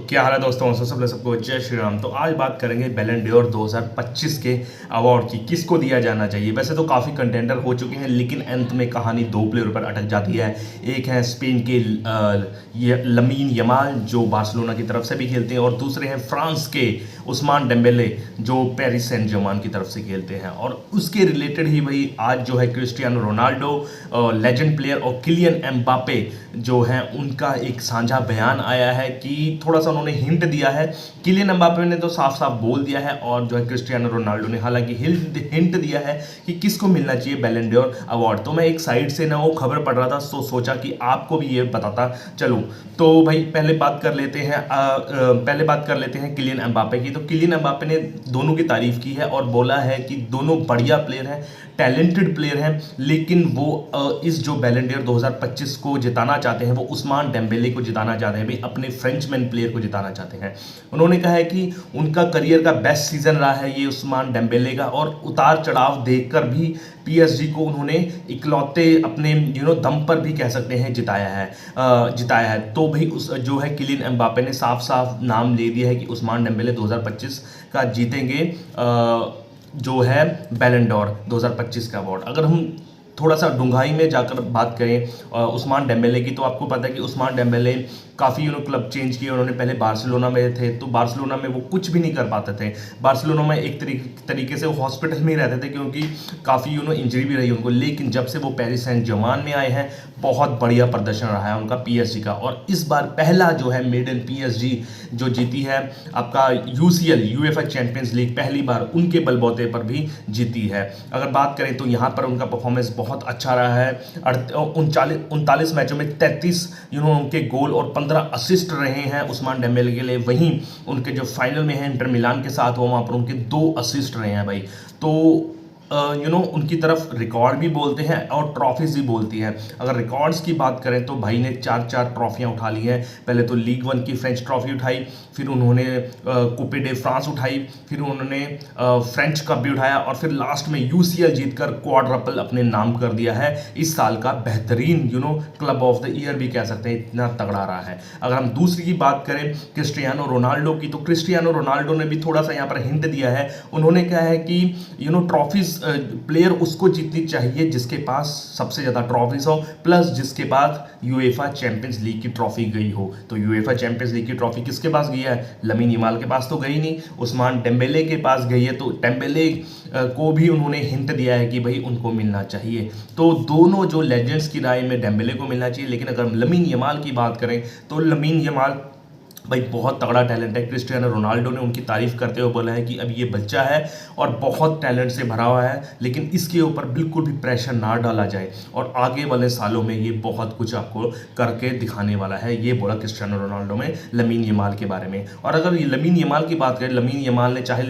तो क्या हाल है दोस्तों, सबको जय श्री राम। तो आज बात करेंगे बैलन डोर 2025 के अवार्ड की, किसको दिया जाना चाहिए। वैसे तो काफ़ी कंटेंडर हो चुके हैं, लेकिन अंत में कहानी दो प्लेयर पर अटक जाती है। एक है स्पेन के लमीन यमाल जो बार्सिलोना की तरफ से भी खेलते हैं, और दूसरे हैं फ्रांस के उस्मान डेम्बेले जो पेरिस सेंट जर्मन की तरफ से खेलते हैं। और उसके रिलेटेड ही भाई आज जो है क्रिस्टियानो रोनाल्डो लेजेंड प्लेयर और किलियन एम्बापे जो है उनका एक साझा बयान आया है कि थोड़ा सा उन्होंने हिंट दिया है। किलियन एम्बापे ने तो साफ साफ बोल दिया है, और जो है क्रिस्टियानो रोनाल्डो ने हालांकि हिंट दिया है कि किसको मिलना चाहिए बैलन डोर अवार्ड। तो मैं एक साइड से ना वो खबर पढ़ रहा था, तो सोचा कि आपको भी ये बताता चलूं। तो भाई पहले बात कर लेते हैं किलियन एम्बापे की। तो किलियन एम्बापे ने दोनों की तारीफ की है और बोला है कि दोनों बढ़िया प्लेयर हैं, टैलेंटेड प्लेयर हैं, लेकिन वो इस जो बैलन डोर 2025 को जिताना चाहते हैं, वो उस्मान डेम्बेले को जिताना चाहते हैं, भाई अपने फ्रेंचमैन प्लेयर को जिताना चाहते हैं। उन्होंने कहा है कि उनका करियर का बेस्ट सीजन रहा है ये उस्मान डेम्बेले का, और उतार चढ़ाव देखकर भी पीएसजी को उन्होंने इकलौते अपने दम पर भी कह सकते हैं जिताया है। तो भाई उस जो है किलियन एम्बापे ने साफ साफ नाम ले दिया है कि उस्मान डेम्बेले 2025 का जीतेंगे जो है बैलन डोर 2025 का अवार्ड। अगर हम थोड़ा सा डूंघाई में जाकर बात करें उस्मान डेम्बेले की, तो आपको पता है कि उस्मान डेम्बेले काफ़ी क्लब चेंज किए उन्होंने। पहले बार्सिलोना में थे, तो बार्सिलोना में वो कुछ भी नहीं कर पाते थे। बार्सिलोना में एक तरीके से वो हॉस्पिटल में ही रहते थे, क्योंकि काफ़ी इंजरी भी रही उनको। लेकिन जब से वो पेरिस सेंट जर्मन में आए हैं, बहुत बढ़िया प्रदर्शन रहा है उनका पीएसजी का। और इस बार पहला जो है मेडल पीएसजी जो जीती है आपका यूसीएल यूएफए चैंपियंस लीग, पहली बार उनके बलबूते पर भी जीती है। अगर बात करें तो यहाँ पर उनका परफॉर्मेंस बहुत अच्छा रहा है। 39 मैचों में 33 उनके गोल और 15 असिस्ट रहे हैं उस्मान डेम्बेले के लिए। वहीं उनके जो फाइनल में है इंटर मिलान के साथ, वहाँ पर उनके 2 असिस्ट रहे हैं भाई। तो उनकी तरफ रिकॉर्ड भी बोलते हैं और ट्रॉफीज भी बोलती हैं। अगर रिकॉर्ड्स की बात करें तो भाई ने 4 ट्रॉफियां उठा ली हैं। पहले तो लीग 1 की फ्रेंच ट्रॉफी उठाई, फिर उन्होंने कूपे डे फ्रांस उठाई, फिर उन्होंने फ्रेंच कप भी उठाया, और फिर लास्ट में यूसीएल जीतकर क्वाड्रपल अपने नाम कर दिया है। इस साल का बेहतरीन क्लब ऑफ द ईयर भी कह सकते हैं, इतना तगड़ा रहा है। अगर हम दूसरी की बात करें क्रिस्टियानो रोनाल्डो की, तो क्रिस्टियानो रोनाल्डो ने भी थोड़ा सा यहाँ पर हिंट दिया है। उन्होंने कहा है कि ट्रॉफीज प्लेयर उसको जीतनी चाहिए जिसके पास सबसे ज़्यादा ट्रॉफीज हो, प्लस जिसके पास यूएफा चैंपियंस लीग की ट्रॉफी गई हो। तो यूएफा चैंपियंस लीग की ट्रॉफी किसके पास गई है? लमीन यमाल के पास तो गई नहीं, उस्मान डेम्बेले के पास गई है। तो डेम्बेले को भी उन्होंने हिंट दिया है कि भाई उनको मिलना चाहिए। तो दोनों जो लेजेंड्स की राय में डेम्बेले को मिलना चाहिए। लेकिन अगर लमीन यमाल की बात करें तो लमीन यमाल भाई बहुत तगड़ा टैलेंट है। क्रिस्टियानो रोनाल्डो ने उनकी तारीफ करते हुए बोला है कि अब ये बच्चा है और बहुत टैलेंट से भरा हुआ है, लेकिन इसके ऊपर बिल्कुल भी प्रेशर ना डाला जाए, और आगे वाले सालों में ये बहुत कुछ आपको करके दिखाने वाला है। ये बोला क्रिस्टियानो रोनाल्डो में लमीन यमाल के बारे में। और अगर ये लमीन यमाल की बात करें, लमीन यमाल ने चाहे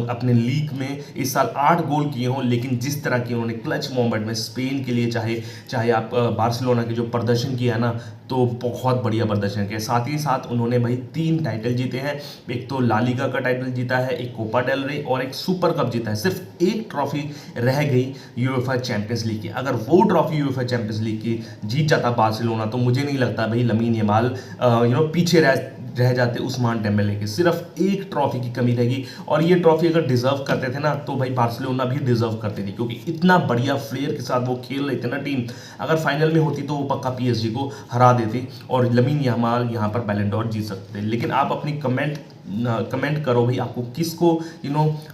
अपने लीग में इस साल 8 गोल किए हों, लेकिन जिस तरह की उन्होंने क्लच मोमेंट में स्पेन के लिए चाहे आप बार्सिलोना के जो प्रदर्शन किया ना, तो बहुत बढ़िया प्रदर्शन किया। साथ ही साथ उन्होंने भाई 3 टाइटल जीते हैं। एक तो ला लीगा का टाइटल जीता है, एक कोपा डेल रे और एक सुपर कप जीता है। सिर्फ एक ट्रॉफी रह गई यूएफए चैंपियंस लीग की। अगर वो ट्रॉफी यूएफए चैंपियंस लीग की जीत जाता बार्सिलोना, तो मुझे नहीं लगता भाई लमीन यमाल पीछे रह जाते उस्मान डेम्बेले के। सिर्फ एक ट्रॉफी की कमी रहेगी, और ये ट्रॉफी अगर डिजर्व करते थे ना, तो भाई बार्सिलोना भी डिजर्व करती थी, क्योंकि इतना बढ़िया प्लेयर के साथ वो खेल रहे थे ना टीम। अगर फाइनल में होती तो वो पक्का पीएसजी को हरा देती, और लमीन यमाल यहाँ पर बैलन डोर जीत सकते थे। लेकिन आप अपनी कमेंट करो भाई, आपको किसको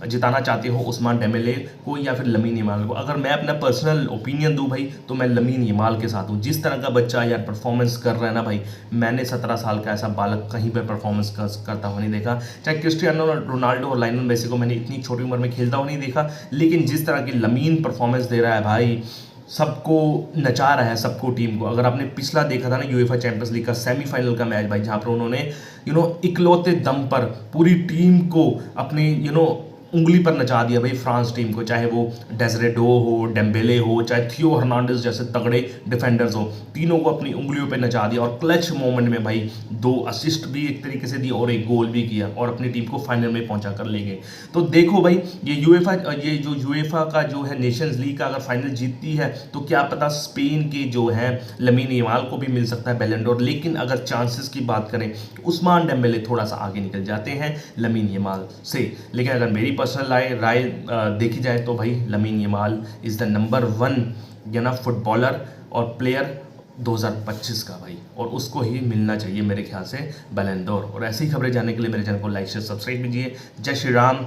जिताना चाहते हो, उस्मान डेम्बेले को या फिर लमीन यमाल को। अगर मैं अपना पर्सनल ओपिनियन दूं भाई, तो मैं लमीन यमाल के साथ हूं। जिस तरह का बच्चा यार परफॉर्मेंस कर रहा है ना भाई, मैंने 17 साल का ऐसा बालक कहीं पर परफॉर्मेंस करता हुआ नहीं देखा। चाहे क्रिस्टियानो रोनाल्डो और लायनल मेसी को मैंने इतनी छोटी उम्र में खेलता हुआ नहीं देखा, लेकिन जिस तरह की लमीन परफॉर्मेंस दे रहा है भाई, सबको नचा रहा है, सबको टीम को। अगर आपने पिछला देखा था ना यूएफए चैंपियंस लीग का सेमीफाइनल का मैच भाई, जहां पर उन्होंने इकलौते दम पर पूरी टीम को अपने उंगली पर नचा दिया भाई फ्रांस टीम को, चाहे वो डेजरेडो हो, डेम्बेले हो, चाहे थियो हर्नांडेज जैसे तगड़े डिफेंडर्स हो, तीनों को अपनी उंगलियों पे नचा दिया और क्लच मोमेंट में भाई 2 असिस्ट भी एक तरीके से दी और एक गोल भी किया और अपनी टीम को फाइनल में पहुंचा कर ले गए। तो देखो भाई ये जो यूएफा का जो है नेशंस लीग का अगर फाइनल जीतती है तो क्या पता स्पेन के जो है लमीन यमाल को भी मिल सकता है बैलन डोर। लेकिन अगर चांसेस की बात करें तो उस्मान डेम्बेले थोड़ा सा आगे निकल जाते हैं लमीन यमाल से। लेकिन अगर मेरी पर्सनल राय देखी जाए तो भाई lamin Yamal is the number 1 ना फुटबॉलर और प्लेयर 2025 का भाई, और उसको ही मिलना चाहिए मेरे ख्याल से बैलन डोर। और ऐसी खबरें जानने के लिए मेरे चैनल को लाइक शेयर सब्सक्राइब कीजिए। जय श्री राम,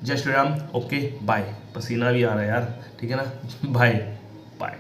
जय श्री राम। ओके बाय, पसीना भी आ रहा है यार, ठीक है ना, बाय बाय।